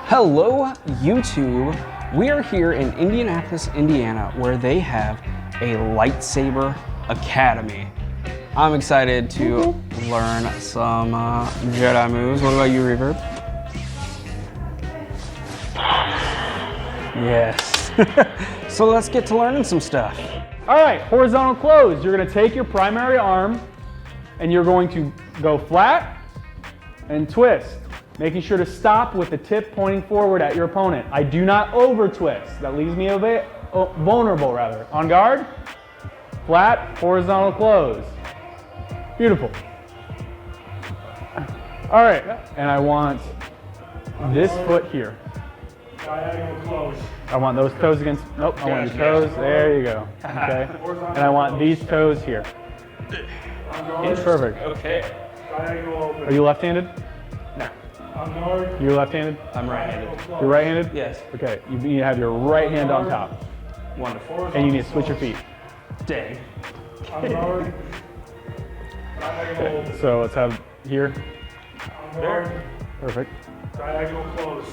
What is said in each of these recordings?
Hello, YouTube. We are here in Indianapolis, Indiana, where they have a Lightsaber Academy. I'm excited to learn some Jedi moves. What about you, Reverb? Yes. So let's get to learning some stuff. All right, horizontal close. You're gonna take your primary arm and you're going to go flat and twist, making sure to stop with the tip pointing forward at your opponent. I do not over twist. That leaves me vulnerable rather. On guard, flat, horizontal close. Beautiful. All right, and I want this foot here. Diagonal close. I want those toes against, nope, I want your toes, there you go, okay? And I want these toes here. Perfect. Okay. Diagonal open. Are you left-handed? No. On guard. You're left-handed? I'm right-handed. You're right-handed? Yes. Okay, you need to have your right hand on top. Wonderful. And you need to switch your feet. Dang. On guard. Diagonal Okay, open. so let's have here. On guard. Perfect. Diagonal close.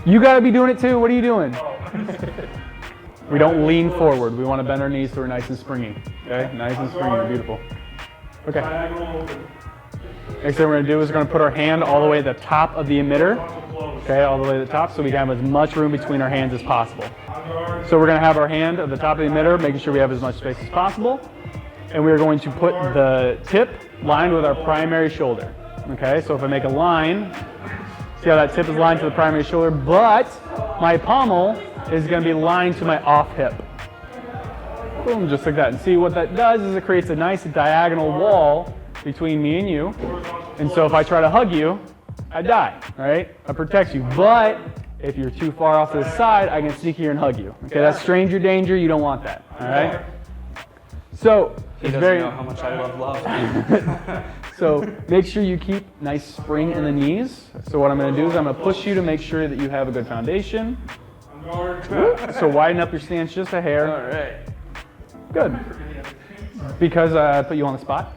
You gotta be doing it too, what are you doing? Oh. We don't lean forward, we wanna bend our knees so we're nice and springy. Okay, nice and springy, beautiful. Okay, Diagonal open. next thing we're gonna do is we're gonna put our hand all the way at the top of the emitter. Horizontal close. Okay, all the way to the top so we can have as much room between our hands as possible. On guard. So we're gonna have our hand at the top of the emitter, making sure we have as much space as possible. And we're going to put the tip lined with our primary shoulder. Okay, so if I make a line, see how that tip is lined to the primary shoulder, but my pommel is gonna be lined to my off hip. Boom, just like that. And see what that does is it creates a nice diagonal wall between me and you. And so if I try to hug you, I die, right? I protect you. But if you're too far off to the side, I can sneak here and hug you. Okay, that's stranger danger, you don't want that, all right? So, He it's doesn't very, know how much I love. so make sure you keep nice spring in the knees. So what I'm gonna do is I'm gonna push you to make sure that you have a good foundation. On guard. So widen up your stance just a hair. All right. Good. Because I put you on the spot.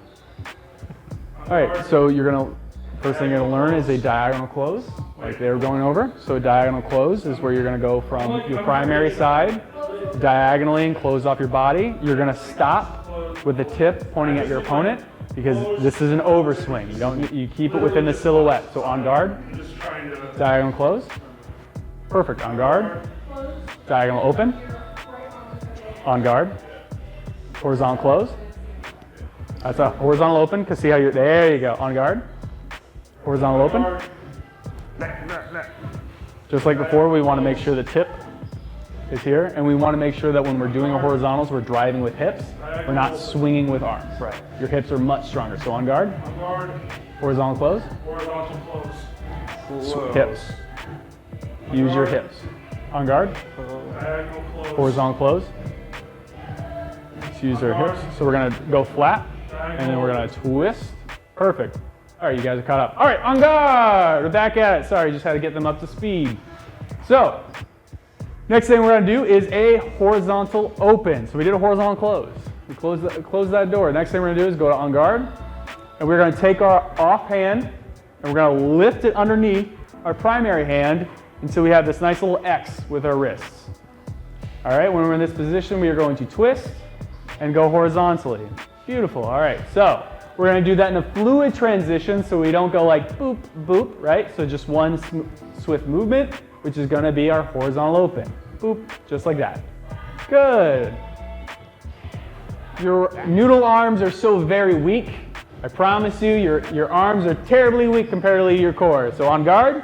All right, so you're gonna, first thing you're gonna learn is a diagonal close, like they were going over. So a diagonal close is where you're gonna go from your primary side, diagonally and close off your body. You're gonna stop with the tip pointing at your opponent because this is an overswing. You keep it within the silhouette. So on guard, Just trying to. diagonal close. Perfect, on guard. Diagonal open. On guard. Horizontal close. That's a horizontal open, because see how you're, there you go, on guard. Horizontal open. Just like before, we want to make sure the tip is here, and we want to make sure that when we're doing our horizontals, we're driving with hips. We're not swinging with arms. Right. Your hips are much stronger. So on guard, On guard. horizontal close, Horizontal close. hips. Use your hips. On guard, Diagonal close. horizontal close. Let's use our hips. So we're gonna go flat, and then we're gonna twist. Perfect. All right, you guys are caught up. All right, on guard. We're back at it. Sorry, just had to get them up to speed. So, next thing we're gonna do is a horizontal open. So we did a horizontal close. We close that door. Next thing we're gonna do is go to on guard, and we're gonna take our off hand, and we're gonna lift it underneath our primary hand until we have this nice little X with our wrists. All right, when we're in this position, we are going to twist and go horizontally. Beautiful, all right. So we're gonna do that in a fluid transition so we don't go like boop, boop, right? So just one swift movement, which is gonna be our horizontal open. Boop, just like that. Good. Your noodle arms are so very weak. I promise you, your arms are terribly weak compared to your core. So on guard,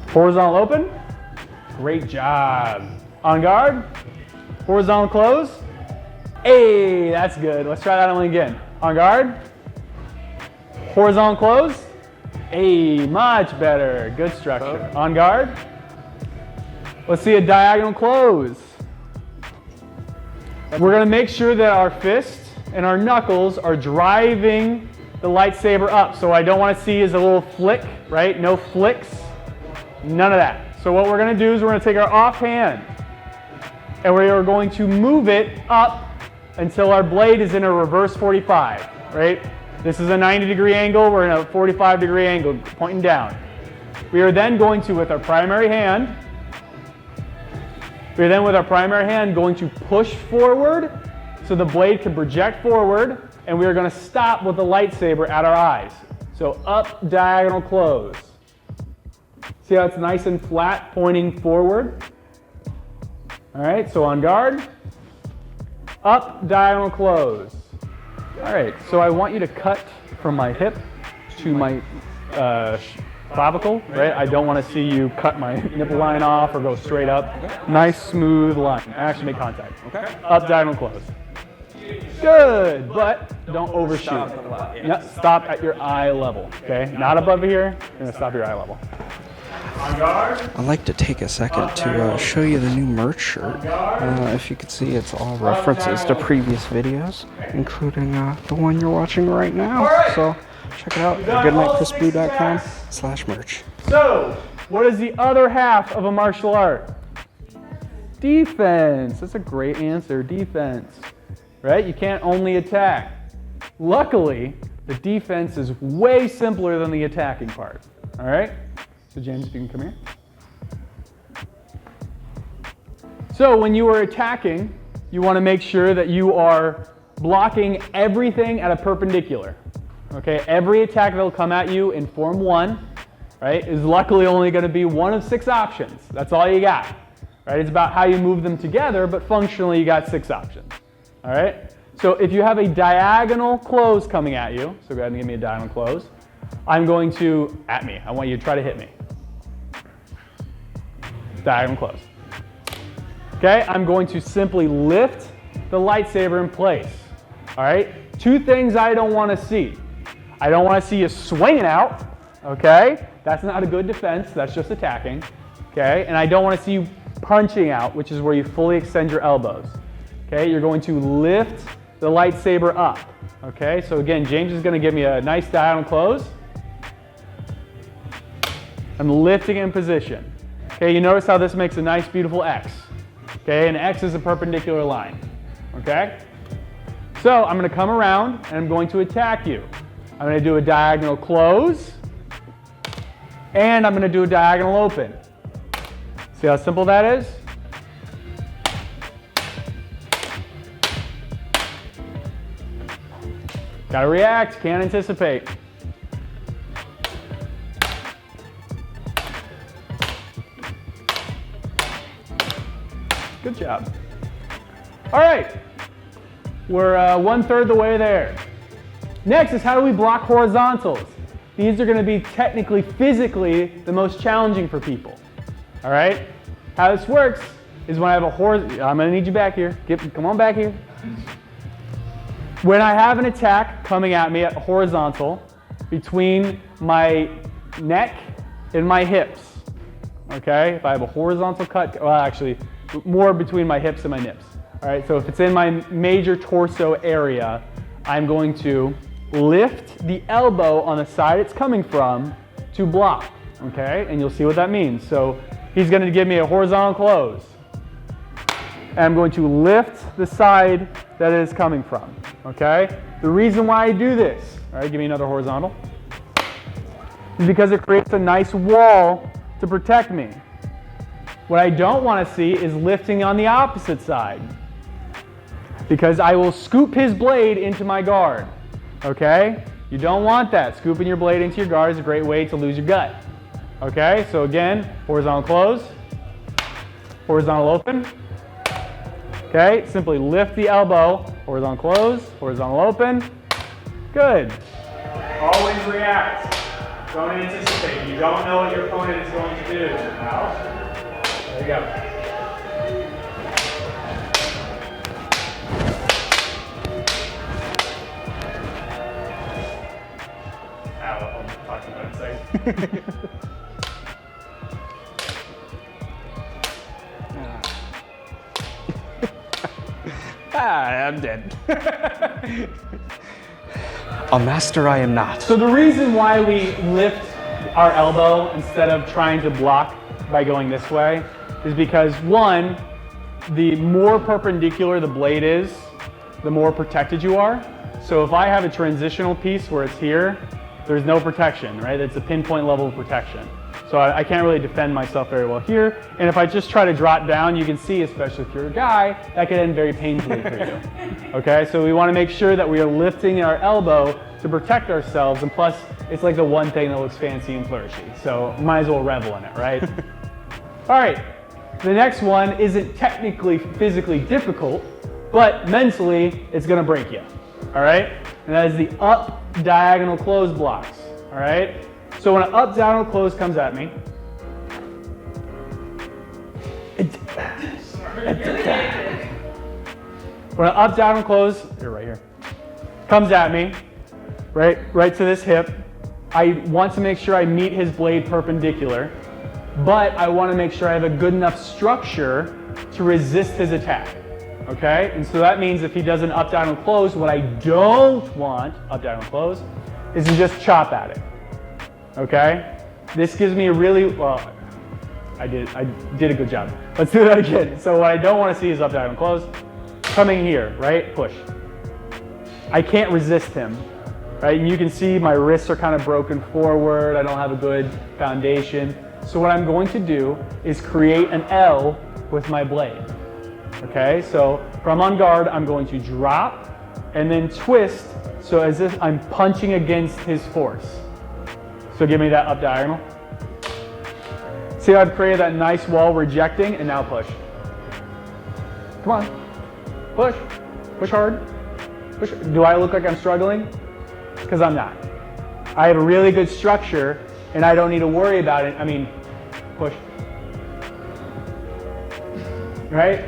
horizontal open. Great job. On guard, horizontal close. Hey, that's good. Let's try that one again. On guard, horizontal close. Hey, much better. Good structure. On guard. Let's see a diagonal close. We're gonna make sure that our fist and our knuckles are driving the lightsaber up. So what I don't wanna see is a little flick, right? No flicks, none of that. So what we're gonna do is we're gonna take our off hand and we are going to move it up until our blade is in a reverse 45, right? This is a 90-degree angle, we're in a 45-degree angle, pointing down. We are then going to, with our primary hand, going to push forward so the blade can project forward, and we are going to stop with the lightsaber at our eyes. So up, diagonal, close. See how it's nice and flat, pointing forward? All right, so on guard, up, diagonal, close. All right, so I want you to cut from my hip to my clavicle, right? I don't want to see you cut my nipple line off or go straight up. Nice, smooth line. Actually make contact. Okay. Up, diagonal, close. Good, but don't overshoot. Stop at your eye level, okay? Not above here, you're gonna stop your eye level. On guard. I'd like to take a second to show you the new merch shirt. If you could see, it's all references to previous videos, including the one you're watching right now. So check it out at goodnightchrisboo.com/merch. So, what is the other half of a martial art? Defense. That's a great answer, defense. Right? You can't only attack. Luckily, the defense is way simpler than the attacking part. All right? So James, if you can come here. So when you are attacking, you want to make sure that you are blocking everything at a perpendicular. Okay? Every attack that will come at you in form 1, right, is luckily only going to be one of 6 options. That's all you got. Right? It's about how you move them together, but functionally you got 6 options. All right? So if you have a diagonal close coming at you, so go ahead and give me a diagonal close. I'm going to, I want you to try to hit me. Diagonal close. Okay, I'm going to simply lift the lightsaber in place. All right? 2 things I don't want to see. I don't want to see you swinging out. Okay? That's not a good defense. That's just attacking. Okay? And I don't want to see you punching out, which is where you fully extend your elbows. Okay, you're going to lift the lightsaber up. Okay, so again, James is going to give me a nice diagonal close. I'm lifting in position. Okay, you notice how this makes a nice, beautiful X. Okay, and X is a perpendicular line. Okay, so I'm going to come around and I'm going to attack you. I'm going to do a diagonal close, and I'm going to do a diagonal open. See how simple that is? Gotta react, can't anticipate. Good job. All right, we're 1/3 the way there. Next is how do we block horizontals? These are gonna be technically, physically, the most challenging for people. All right, how this works is when I have a I'm gonna need you back here. Come on back here. When I have an attack coming at me at horizontal between my neck and my hips, okay? If I have a horizontal cut, well actually, more between my hips and my nips. All right, so if it's in my major torso area, I'm going to lift the elbow on the side it's coming from to block, okay? And you'll see what that means. So he's gonna give me a horizontal close. And I'm going to lift the side that it is coming from, okay? The reason why I do this, all right, give me another horizontal, is because it creates a nice wall to protect me. What I don't want to see is lifting on the opposite side, because I will scoop his blade into my guard, okay? You don't want that. Scooping your blade into your guard is a great way to lose your gut, okay? So again, horizontal close, horizontal open. Okay, simply lift the elbow, horizontal close, horizontal open. Good. Always react. Don't anticipate. You don't know what your opponent is going to do. Now, there you go. I'll talk to you about it in a second. I'm dead. A master I am not. So the reason why we lift our elbow instead of trying to block by going this way is because, one, the more perpendicular the blade is, the more protected you are. So if I have a transitional piece where it's here, there's no protection, right? It's a pinpoint level of protection. So So I can't really defend myself very well here. And if I just try to drop down, you can see, especially if you're a guy, that could end very painfully for you. Okay, so we want to make sure that we are lifting our elbow to protect ourselves. And plus, it's like the one thing that looks fancy and flourishy. So might as well revel in it, right? All right, the next one isn't technically physically difficult, but mentally, it's going to break you. All right, and that is the up diagonal close blocks. All right. So when an up diagonal close comes at me, when an up diagonal close, you're right here, comes at me, right to this hip, I want to make sure I meet his blade perpendicular, but I want to make sure I have a good enough structure to resist his attack. Okay, and so that means if he does an up diagonal close, what I don't want up diagonal close is to just chop at it. Okay, this gives me a really, well, I did a good job. Let's do that again. So what I don't want to see is up diagonal close. Coming here, right, push. I can't resist him, right? And you can see my wrists are kind of broken forward. I don't have a good foundation. So what I'm going to do is create an L with my blade. Okay, so from on guard, I'm going to drop and then twist, so as if I'm punching against his force. So give me that up diagonal. See how I've created that nice wall rejecting, and now push. Come on, push, push hard. Push. Do I look like I'm struggling? Because I'm not. I have a really good structure, and I don't need to worry about it. I mean, push. Right?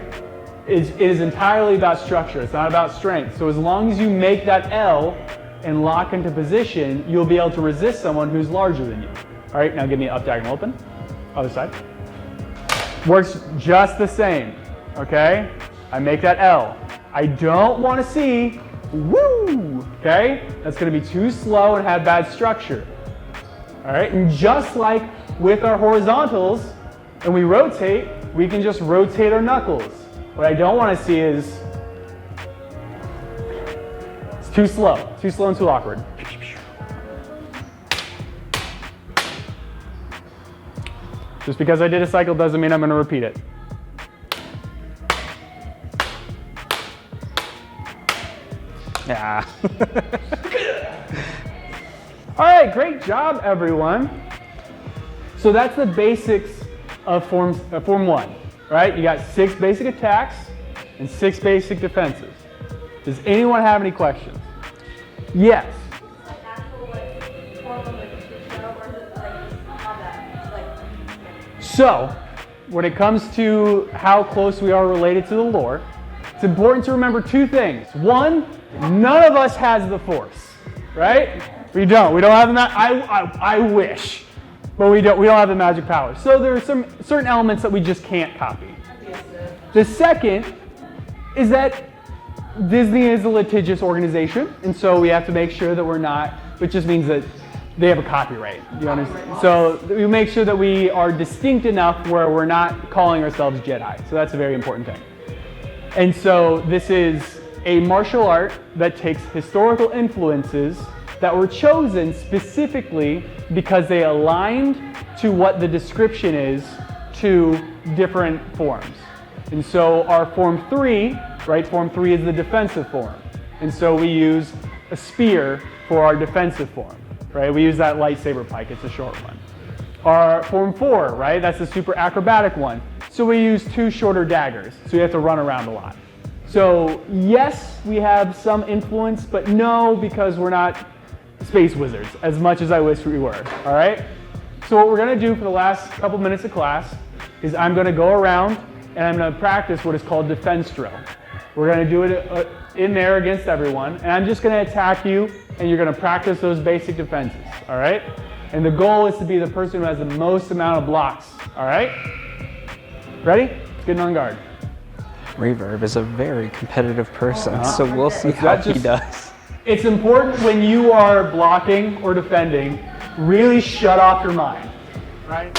It is entirely about structure. It's not about strength. So as long as you make that L and lock into position, you'll be able to resist someone who's larger than you. All right, now give me an up diagonal open. Other side. Works just the same, okay? I make that L. I don't want to see, woo, okay? That's going to be too slow and have bad structure. All right, and just like with our horizontals, and we rotate, we can just rotate our knuckles. What I don't want to see is it's too slow and too awkward. Just because I did a cycle doesn't mean I'm going to repeat it. Yeah. All right, great job, everyone. So that's the basics of Form 1. Right? You got 6 basic attacks and 6 basic defenses. Does anyone have any questions? Yes. So, when it comes to how close we are related to the lore, it's important to remember 2 things. 1, none of us has the Force, right? We don't have the I wish. But we don't have the magic power. So there are some certain elements that we just can't copy. The second is that Disney is a litigious organization, and so we have to make sure that we're not, which just means that they have a copyright. You understand? So we make sure that we are distinct enough where we're not calling ourselves Jedi. So that's a very important thing. And so this is a martial art that takes historical influences that were chosen specifically because they aligned to what the description is to different forms. And so our Form 3, right, Form 3 is the defensive form. And so we use a spear for our defensive form, right? We use that lightsaber pike, it's a short one. Our Form 4, right, that's the super acrobatic one. So we use 2 shorter daggers, so you have to run around a lot. So yes, we have some influence, but no, because we're not space wizards, as much as I wish we were, all right? So what we're gonna do for the last couple minutes of class is I'm gonna go around and I'm gonna practice what is called defense drill. We're gonna do it in there against everyone, and I'm just gonna attack you, and you're gonna practice those basic defenses, all right? And the goal is to be the person who has the most amount of blocks, all right? Ready? Let's get on guard. Reverb is a very competitive person, so we'll see how he does. It's important when you are blocking or defending, really shut off your mind, right?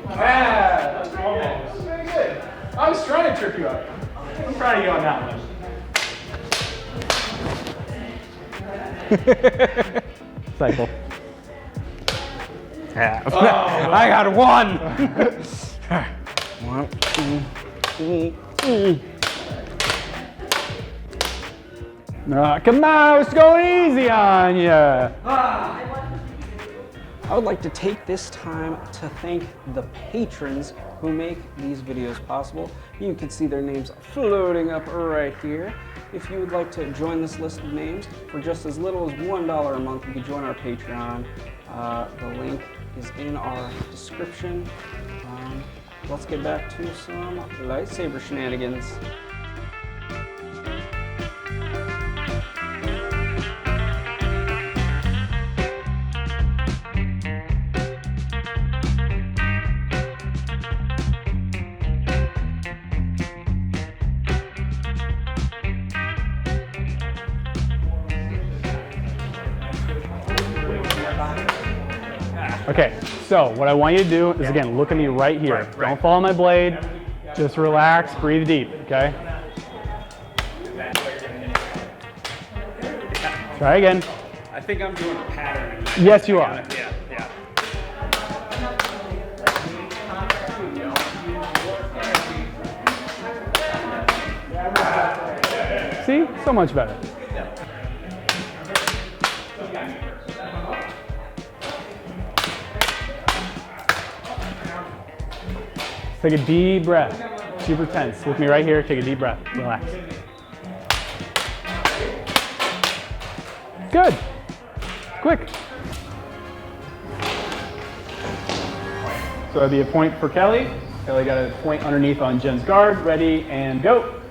Yeah, that's almost very good. I was trying to trip you up. I'm trying to get on that one. Cycle. Yeah. I got one. One, two. Come on, it's going easy on you. I would like to take this time to thank the patrons who make these videos possible. You can see their names floating up right here. If you would like to join this list of names for just as little as $1 a month, you can join our Patreon. The link is in our description. Let's get back to some lightsaber shenanigans. Okay, so what I want you to do is, again, look at me right here. Don't follow my blade. Just relax, breathe deep, okay? Try again. I think I'm doing a pattern. Yes, you are. Yeah, yeah. See? So much better. Take a deep breath. Super tense. With me right here. Take a deep breath. Relax. Good. Quick. So that'd be a point for Kelly. Kelly got a point underneath on Jen's guard. Ready and go.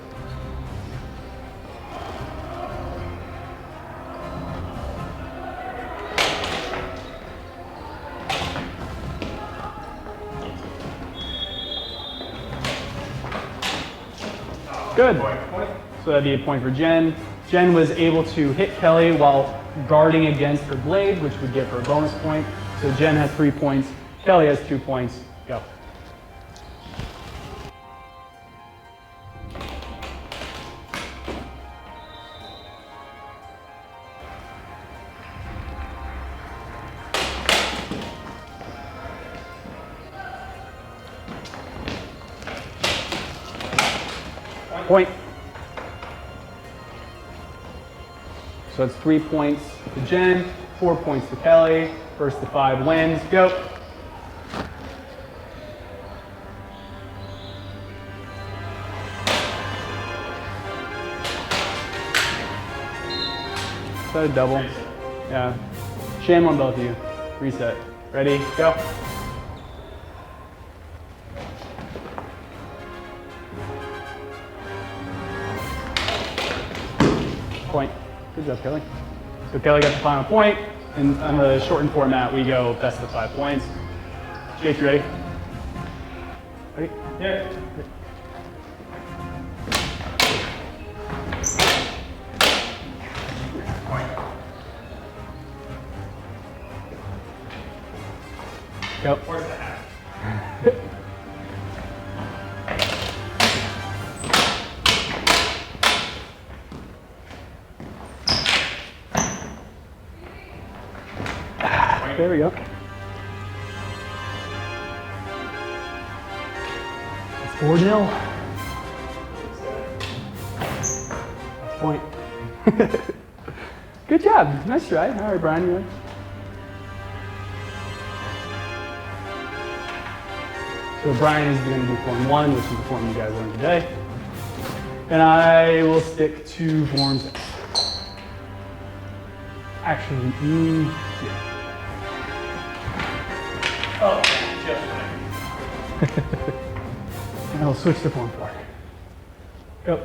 Good. So that'd be a point for Jen. Jen was able to hit Kelly while guarding against her blade, which would give her a bonus point. So Jen has 3 points. Kelly has 2 points. Go. Point. So it's 3 points to Jen, 4 points to Kelly. First to 5 wins. Go. Is that a double? Yeah. Shame on both of you. Reset. Ready? Go. Point. Good job, Kelly. So Kelly got the final point, and on the shortened format, we go best of 5 points. Jake, you ready? Ready? Yeah. Go. Where's the hat? There we go. It's 4-0. Point. Good job. Nice try. All right, Brian, you ready? So Brian is going to do form 1, which is the form you guys learned today. And I will stick to form 6. Actually, yeah. Oh, just right. And I'll switch to form 4. Go.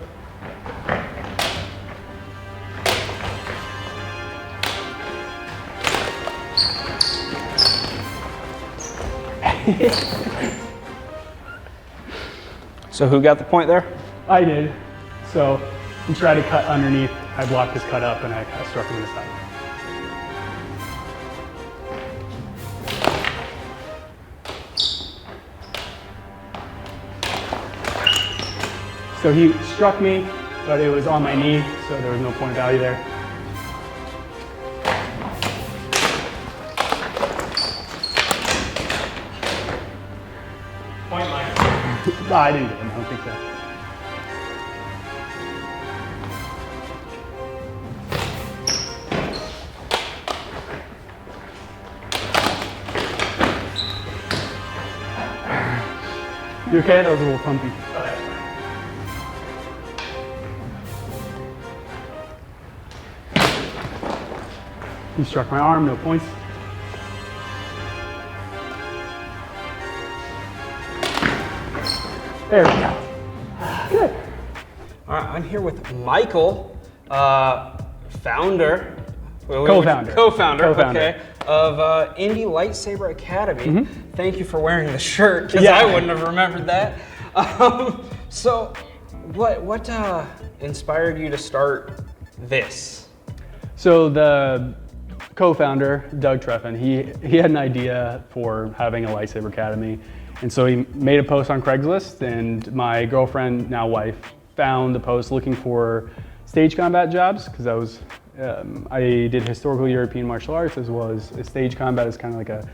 So who got the point there? I did. So he tried to cut underneath. I blocked his cut up and I struck him in the side. So he struck me, but it was on my knee, so there was no point of value there. No, I didn't get him. I don't think so. You okay? That was a little pumpy. You struck my arm, no points. There we go. Good. All right, I'm here with Michael, founder. Co-founder. Co-founder, Co-founder. okay, of Indy Lightsaber Academy. Thank you for wearing the shirt, because Yeah. I wouldn't have remembered that. So, what inspired you to start this? So the co-founder, Doug Treffin, he had an idea for having a lightsaber academy. And so he made a post on Craigslist, and my girlfriend, now wife, found the post looking for stage combat jobs, because I did historical European martial arts as well as stage combat as kind of like a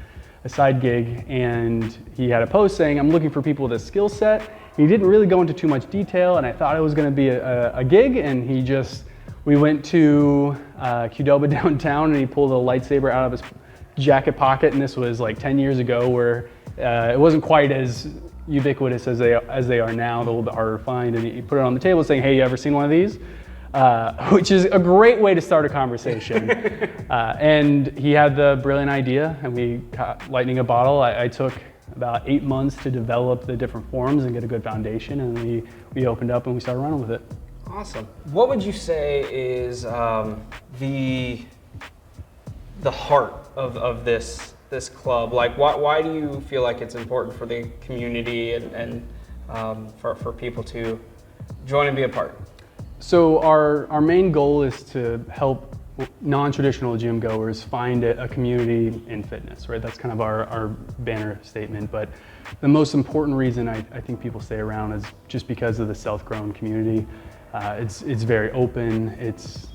side gig. And he had a post saying, I'm looking for people with a skill set. He didn't really go into too much detail, and I thought it was going to be a gig, and we went to Qdoba downtown, and he pulled a lightsaber out of his jacket pocket, and this was like 10 years ago, where it wasn't quite as ubiquitous as they are now, a little bit harder to find, and he put it on the table saying, hey, you ever seen one of these? Which is a great way to start a conversation. And he had the brilliant idea, and we got lightning a bottle. I took about 8 months to develop the different forms and get a good foundation, and we opened up and we started running with it. Awesome. What would you say is the heart of this club? Like, why do you feel like it's important for the community and for people to join and be a part? So our main goal is to help non-traditional gym goers find a community in fitness, right? That's kind of our banner statement. But the most important reason I think people stay around is just because of the self-grown community. It's very open, it's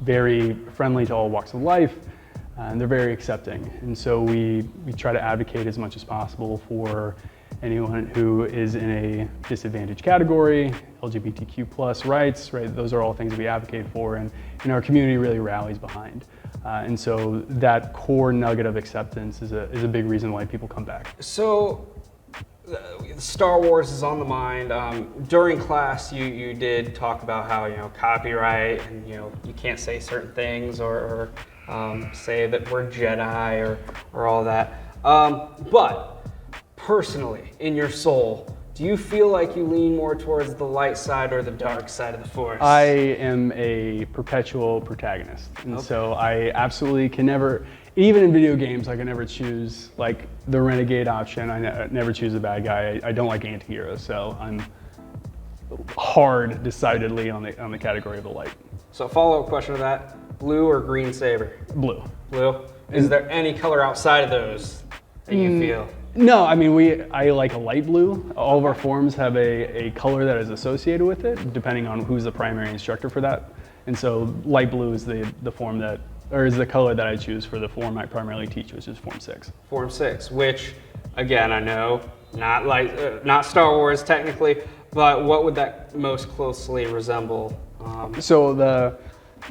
very friendly to all walks of life, and they're very accepting. And so we try to advocate as much as possible for anyone who is in a disadvantaged category, LGBTQ plus rights, right? Those are all things we advocate for, and our community really rallies behind. And so that core nugget of acceptance is a big reason why people come back. So, Star Wars is on the mind. During class, you did talk about how, copyright, and you can't say certain things or say that we're Jedi or all that. But personally, in your soul, do you feel like you lean more towards the light side or the dark side of the Force? I am a perpetual protagonist, and so I absolutely can never, even in video games, I can never choose like the renegade option. I never choose a bad guy. I don't like anti-heroes, so I'm hard, decidedly on the category of the light. So follow-up question to that, blue or green saber? Blue. Blue? Is there any color outside of those that you feel? No, I mean, I like a light blue. All of our forms have a color that is associated with it, depending on who's the primary instructor for that. And so light blue is the form that, or is the color that I choose for the form I primarily teach, which is Form 6. Form 6, which, again, I know, not Star Wars technically, but what would that most closely resemble? So the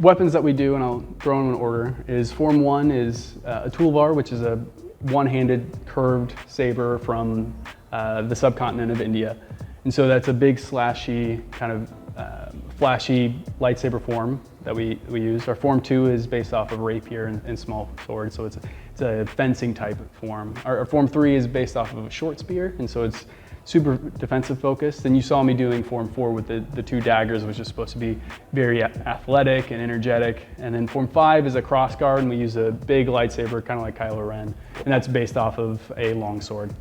weapons that we do, and I'll throw them in order, is Form 1 is a toolbar, which is a one-handed curved saber from the subcontinent of India. And so that's a big slashy, kind of flashy lightsaber form that we use. Our Form 2 is based off of rapier and small sword, so it's a fencing type form. Our Form 3 is based off of a short spear, and so it's super defensive focused. And you saw me doing Form 4 with the two daggers, which is supposed to be very athletic and energetic. And then Form 5 is a cross guard, and we use a big lightsaber, kind of like Kylo Ren, and that's based off of a long sword.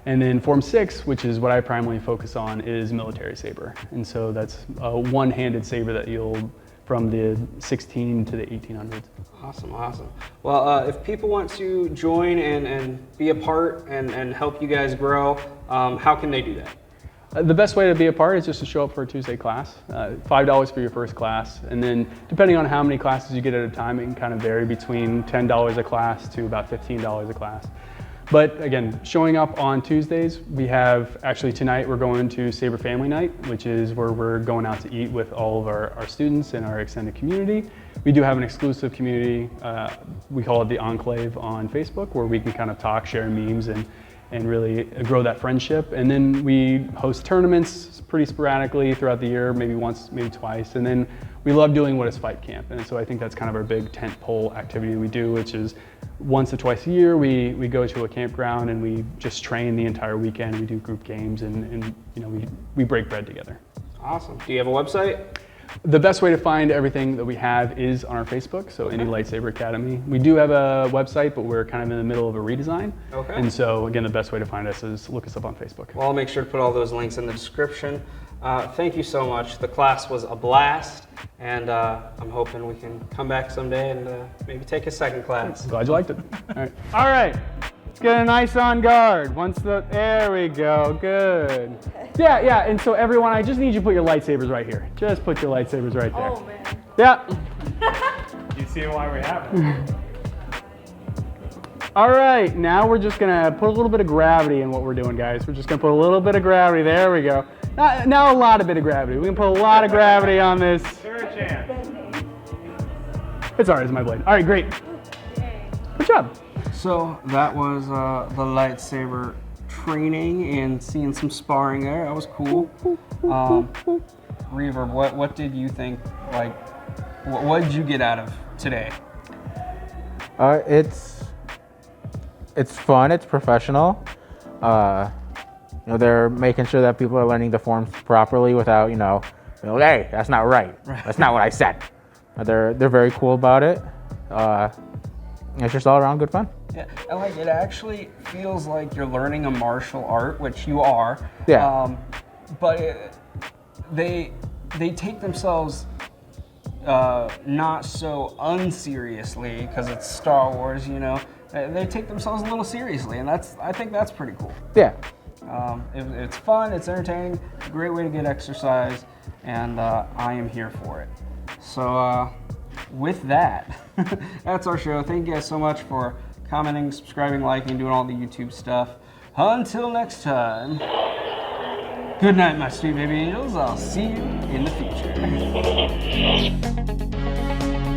And then Form 6, which is what I primarily focus on, is military saber. And so that's a one-handed saber that you'll, from the 16 to the 1800s. Awesome, awesome. Well, if people want to join and be a part and help you guys grow, how can they do that? The best way to be a part is just to show up for a Tuesday class. $5 for your first class, and then depending on how many classes you get at a time, it can kind of vary between $10 a class to about $15 a class. But again, showing up on Tuesdays, we have, actually tonight we're going to Saber Family Night, which is where we're going out to eat with all of our students and our extended community. We do have an exclusive community, we call it the Enclave on Facebook, where we can kind of talk, share memes, and really grow that friendship. And then we host tournaments pretty sporadically throughout the year, maybe once, maybe twice. And then we love doing What is Fight Camp. And so I think that's kind of our big tent pole activity we do, which is once or twice a year, we go to a campground and we just train the entire weekend. We do group games and you know, we break bread together. Awesome. Do you have a website? The best way to find everything that we have is on our Facebook, so Indy Lightsaber Academy. We do have a website, but we're kind of in the middle of a redesign. Okay. And so again, the best way to find us is look us up on Facebook. Well, I'll make sure to put all those links in the description. Thank you so much. The class was a blast, and I'm hoping we can come back someday and maybe take a second class. Glad you liked it. All right. All right. Let's get a nice on guard. There we go. Good. Yeah. And so everyone, I just need you to put your lightsabers right here. Just put your lightsabers right there. Oh, man. Yeah. You see why we have it. All right, now we're just gonna put a little bit of gravity in what we're doing, guys. We're just gonna put a little bit of gravity. There we go. Now a lot of bit of gravity. We can put a lot of gravity on this. Give her a chance. It's all right, it's my blade. All right, great. Good job. So that was the lightsaber training and seeing some sparring there. That was cool. Reverb, what did you think? Like, what did you get out of today? It's fun. It's professional. You know, they're making sure that people are learning the forms properly without, you know, hey, that's not right. That's not what I said. They're very cool about it. It's just all around good fun. Yeah, and like it actually feels like you're learning a martial art, which you are. Yeah. But they take themselves not so unseriously because it's Star Wars, you know. They take themselves a little seriously, and I think that's pretty cool. Yeah. It's fun, it's entertaining, great way to get exercise, and I am here for it. So with that, that's our show. Thank you guys so much for commenting, subscribing, liking, doing all the YouTube stuff. Until next time, good night, my sweet baby angels. I'll see you in the future.